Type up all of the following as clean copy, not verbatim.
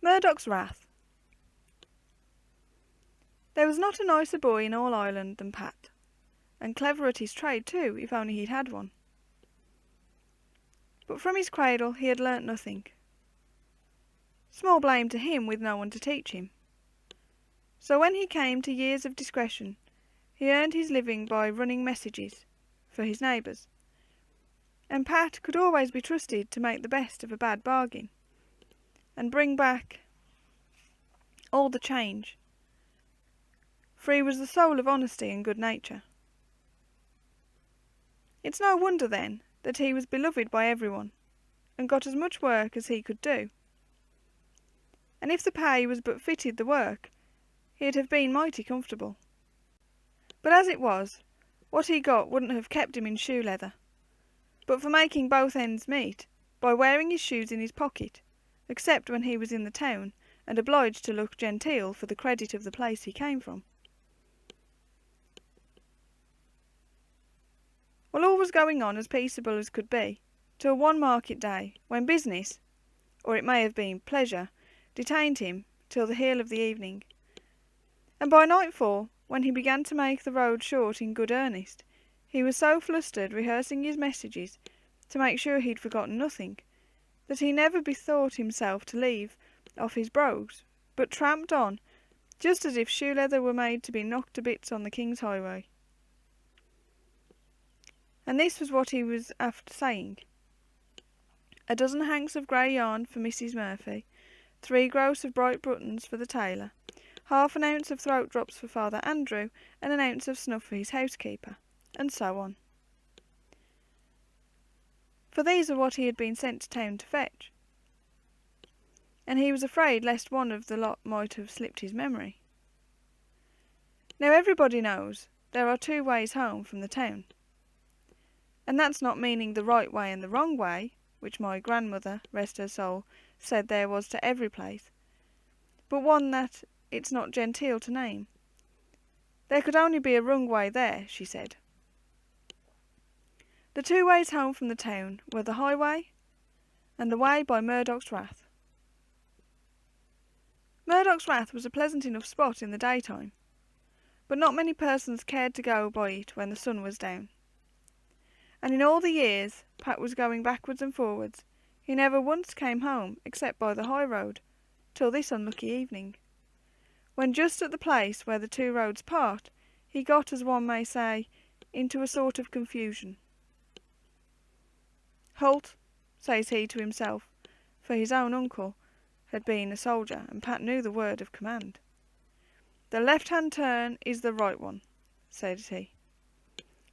Murdoch's Rath. There was not a nicer boy in all Ireland than Pat, and clever at his trade too, if only he'd had one. But from his cradle he had learnt nothing. Small blame to him with no one to teach him. So when he came to years of discretion, he earned his living by running messages for his neighbours, and Pat could always be trusted to make the best of a bad bargain, and bring back all the change, for he was the soul of honesty and good nature. It's no wonder, then, that he was beloved by everyone, and got as much work as he could do. And if the pay was but fitted the work, he'd have been mighty comfortable. But as it was, what he got wouldn't have kept him in shoe leather, but for making both ends meet, by wearing his shoes in his pocket, except when he was in the town, and obliged to look genteel for the credit of the place he came from. Well, all was going on as peaceable as could be, till one market day, when business, or it may have been pleasure, detained him till the heel of the evening. And by nightfall, when he began to make the road short in good earnest, he was so flustered rehearsing his messages, to make sure he'd forgotten nothing, that he never bethought himself to leave off his brogues, but tramped on, just as if shoe leather were made to be knocked to bits on the King's highway. And this was what he was after saying: a dozen hanks of grey yarn for Mrs. Murphy, 3 gross of bright buttons for the tailor, half an ounce of throat drops for Father Andrew, and an ounce of snuff for his housekeeper, and so on. For these were what he had been sent to town to fetch, and he was afraid lest one of the lot might have slipped his memory. Now everybody knows there are 2 ways home from the town, and that's not meaning the right way and the wrong way, which my grandmother, rest her soul, said there was to every place, but one that it's not genteel to name. There could only be a wrong way there, she said. The 2 ways home from the town were the highway and the way by Murdoch's Rath. Murdoch's Rath was a pleasant enough spot in the daytime, but not many persons cared to go by it when the sun was down. And in all the years Pat was going backwards and forwards, he never once came home except by the high road, till this unlucky evening, when just at the place where the 2 roads part, he got, as one may say, into a sort of confusion. "Halt," says he to himself, for his own uncle had been a soldier, and Pat knew the word of command. "The left-hand turn is the right one," said he.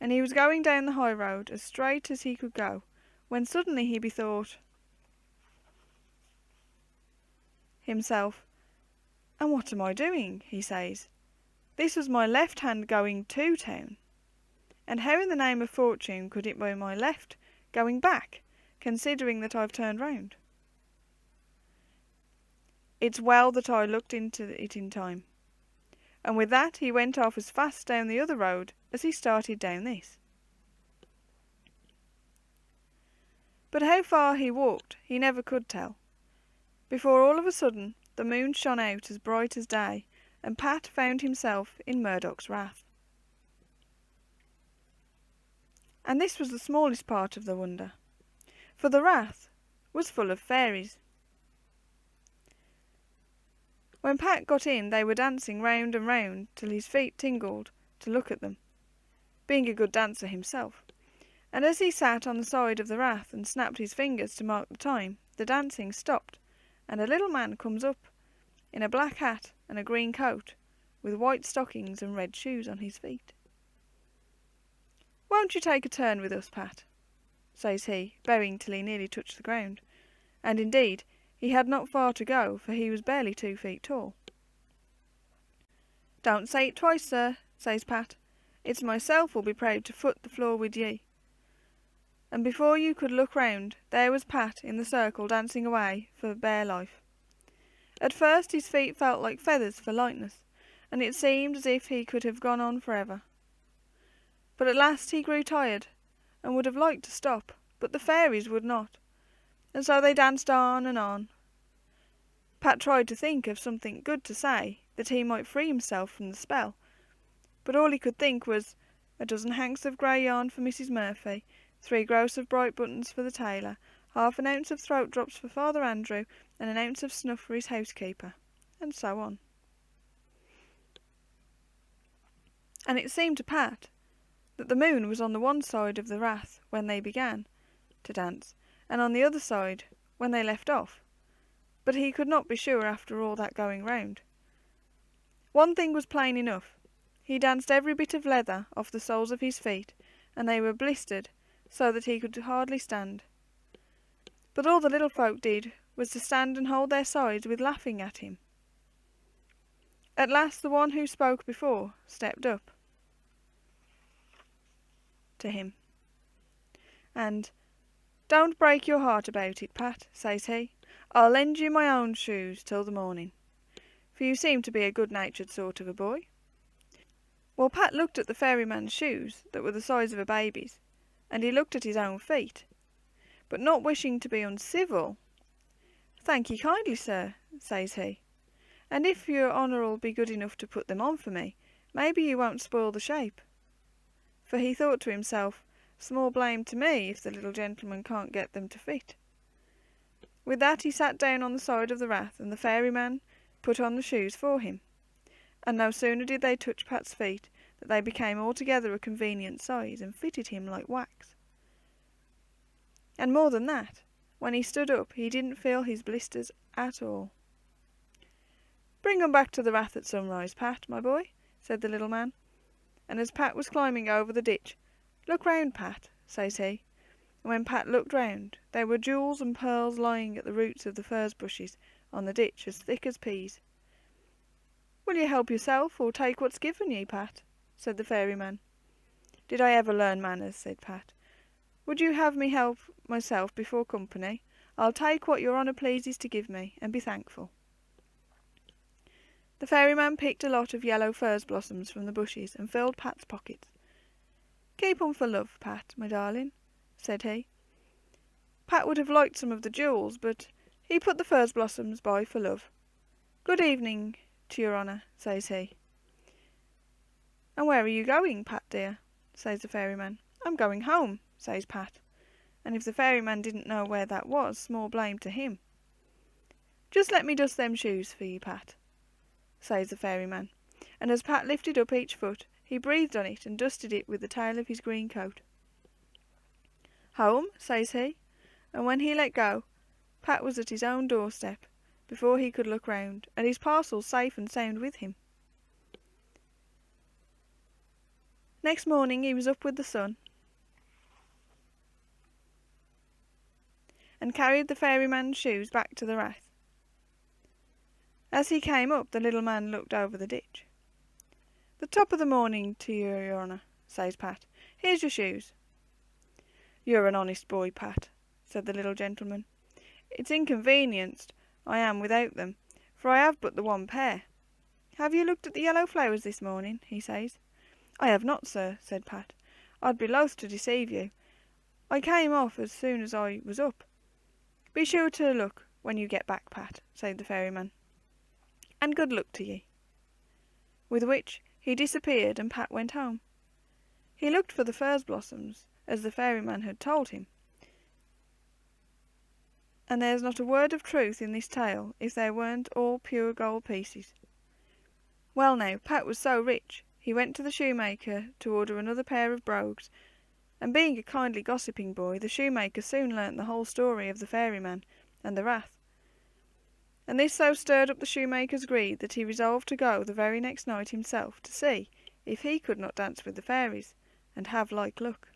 And he was going down the high road as straight as he could go, when suddenly he bethought himself, "And what am I doing?" he says. "This was my left hand going to town, and how in the name of fortune could it be my left going back, considering that I've turned round? It's well that I looked into it in time." And with that he went off as fast down the other road as he started down this. But how far he walked he never could tell, before all of a sudden the moon shone out as bright as day, and Pat found himself in Murdoch's Rath. And this was the smallest part of the wonder, for the Rath was full of fairies. When Pat got in they were dancing round and round till his feet tingled to look at them, being a good dancer himself, and as he sat on the side of the Rath and snapped his fingers to mark the time, the dancing stopped, and a little man comes up, in a black hat and a green coat, with white stockings and red shoes on his feet. "Won't you take a turn with us, Pat?" says he, bowing till he nearly touched the ground, and indeed he had not far to go, for he was barely 2 feet tall. "Don't say it twice, sir," says Pat. "It's myself will be proud to foot the floor with ye." And before you could look round, there was Pat in the circle dancing away for bare life. At first his feet felt like feathers for lightness, and it seemed as if he could have gone on forever. But at last he grew tired, and would have liked to stop, but the fairies would not, and so they danced on and on. Pat tried to think of something good to say, that he might free himself from the spell, but all he could think was, a dozen hanks of grey yarn for Mrs. Murphy, 3 gross of bright buttons for the tailor, half an ounce of throat drops for Father Andrew, and an ounce of snuff for his housekeeper, and so on. And it seemed to Pat that the moon was on the one side of the Rath when they began to dance, and on the other side when they left off, but he could not be sure after all that going round. One thing was plain enough: he danced every bit of leather off the soles of his feet, and they were blistered so that he could hardly stand. But all the little folk did was to stand and hold their sides with laughing at him. At last the one who spoke before stepped up to him, and, "Don't break your heart about it, Pat," says he. "I'll lend you my own shoes till the morning, for you seem to be a good-natured sort of a boy." Well, Pat looked at the ferryman's shoes, that were the size of a baby's, and he looked at his own feet, but not wishing to be uncivil, "Thank ye kindly, sir," says he, "and if your honour'll be good enough to put them on for me, maybe you won't spoil the shape." For he thought to himself, small blame to me if the little gentleman can't get them to fit. With that he sat down on the side of the Rath, and the ferryman put on the shoes for him, and no sooner did they touch Pat's feet that they became altogether a convenient size, and fitted him like wax. And more than that, when he stood up he didn't feel his blisters at all. "Bring 'em back to the Rath at sunrise, Pat, my boy," said the little man, and as Pat was climbing over the ditch, "Look round, Pat," says he, and when Pat looked round, there were jewels and pearls lying at the roots of the furze bushes on the ditch as thick as peas. "Will you help yourself, or take what's given ye, Pat?" said the ferryman. "Did I ever learn manners?" said Pat. "Would you have me help myself before company? I'll take what your honour pleases to give me, and be thankful." The ferryman picked a lot of yellow furze blossoms from the bushes and filled Pat's pockets. "Keep 'em for love, Pat, my darling," said he. Pat would have liked some of the jewels, but he put the furze blossoms by for love. "Good evening to your honour," says he. "And where are you going, Pat dear?" says the ferryman. "I'm going home," says Pat, and if the ferryman didn't know where that was, small blame to him. "Just let me dust them shoes for ye, Pat," says the ferryman, and as Pat lifted up each foot, he breathed on it and dusted it with the tail of his green coat. "Home," says he, and when he let go, Pat was at his own doorstep before he could look round, and his parcels safe and sound with him. Next morning he was up with the sun, and carried the ferryman's shoes back to the Rath. As he came up, the little man looked over the ditch. "The top of the morning to you, your honour," says Pat. "Here's your shoes." "You're an honest boy, Pat," said the little gentleman. "It's inconvenienced I am without them, for I have but the one pair. Have you looked at the yellow flowers this morning?" he says. "I have not, sir," said Pat. "I'd be loath to deceive you. I came off as soon as I was up." "Be sure to look when you get back, Pat," said the ferryman, "and good luck to ye." With which he disappeared, and Pat went home. He looked for the furze blossoms, as the ferryman had told him, and there's not a word of truth in this tale if they weren't all pure gold pieces. Well now, Pat was so rich, he went to the shoemaker to order another pair of brogues, and being a kindly gossiping boy, the shoemaker soon learnt the whole story of the ferryman and the Rath. And this so stirred up the shoemaker's greed that he resolved to go the very next night himself to see if he could not dance with the fairies, and have like luck.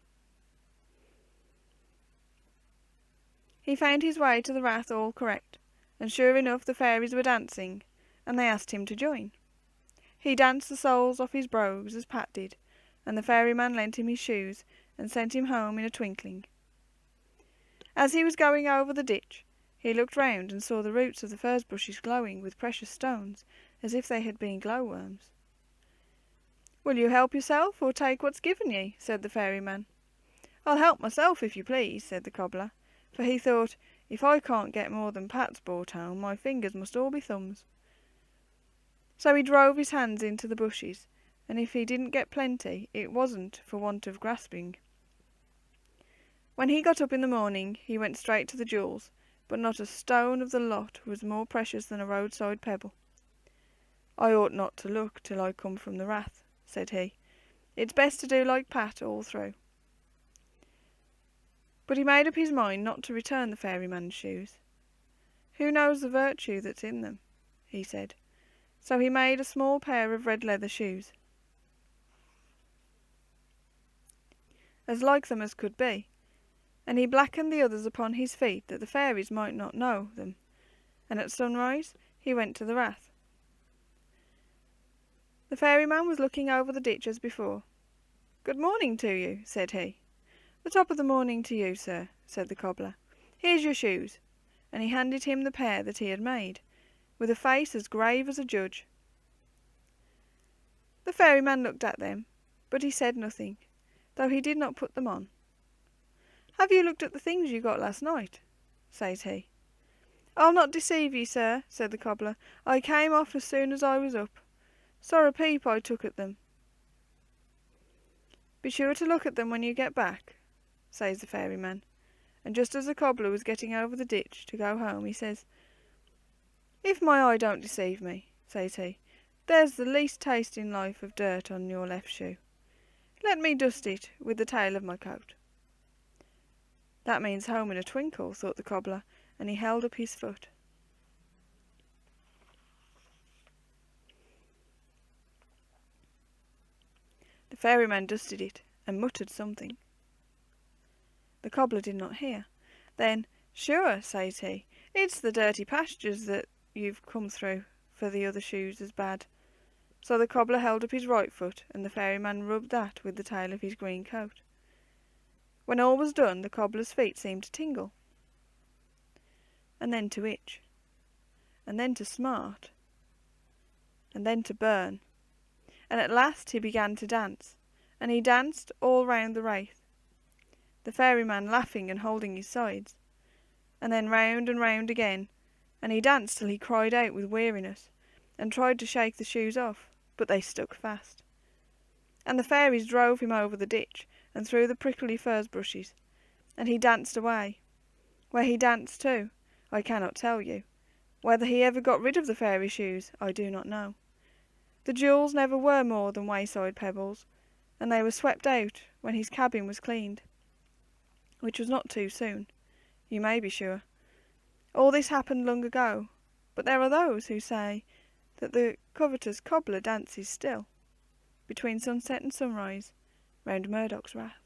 He found his way to the Rath all correct, and sure enough the fairies were dancing, and they asked him to join. He danced the soles off his brogues as Pat did, and the ferryman lent him his shoes and sent him home in a twinkling. As he was going over the ditch, he looked round and saw the roots of the furze bushes glowing with precious stones, as if they had been glowworms. "Will you help yourself, or take what's given ye?" said the ferryman. "I'll help myself, if you please," said the cobbler, for he thought, If I can't get more than Pat's brought home, my fingers must all be thumbs. So he drove his hands into the bushes, and if he didn't get plenty, it wasn't for want of grasping. When he got up in the morning, he went straight to the jewels, but not a stone of the lot was more precious than a roadside pebble. I ought not to look till I come from the Rath, said he. It's best to do like Pat all through. But he made up his mind not to return the fairyman's shoes. Who knows the virtue that's in them, he said. So he made a small pair of red leather shoes, as like them as could be, and he blackened the others upon his feet that the fairies might not know them, and at sunrise he went to the Rath. The fairyman was looking over the ditch as before. "Good morning to you," said he. "The top of the morning to you, sir," said the cobbler. "Here's your shoes," and he handed him the pair that he had made, with a face as grave as a judge. The fairyman looked at them, but he said nothing, though he did not put them on. "Have you looked at the things you got last night?" says he. "I'll not deceive ye, sir," said the cobbler. "I came off as soon as I was up. Sorra peep I took at them." "Be sure to look at them when you get back," says the fairyman, and just as the cobbler was getting over the ditch to go home, he says, "If my eye don't deceive me," says he, "there's the least taste in life of dirt on your left shoe. Let me dust it with the tail of my coat." That means home in a twinkle, thought the cobbler, and he held up his foot. The fairyman dusted it, and muttered something. The cobbler did not hear. Then, "Sure," says he, "it's the dirty pastures that you've come through, for the other shoes as bad." So the cobbler held up his right foot, and the fairyman rubbed that with the tail of his green coat. When all was done, the cobbler's feet seemed to tingle, and then to itch, and then to smart, and then to burn, and at last he began to dance, and he danced all round the Rath, the fairyman laughing and holding his sides, and then round and round again, and he danced till he cried out with weariness, and tried to shake the shoes off, but they stuck fast. And the fairies drove him over the ditch, and through the prickly furze bushes, and he danced away. Where he danced to, I cannot tell you. Whether he ever got rid of the fairy shoes, I do not know. The jewels never were more than wayside pebbles, and they were swept out when his cabin was cleaned, which was not too soon, you may be sure. All this happened long ago, but there are those who say that the covetous cobbler dances still, between sunset and sunrise, round Murdoch's Rath.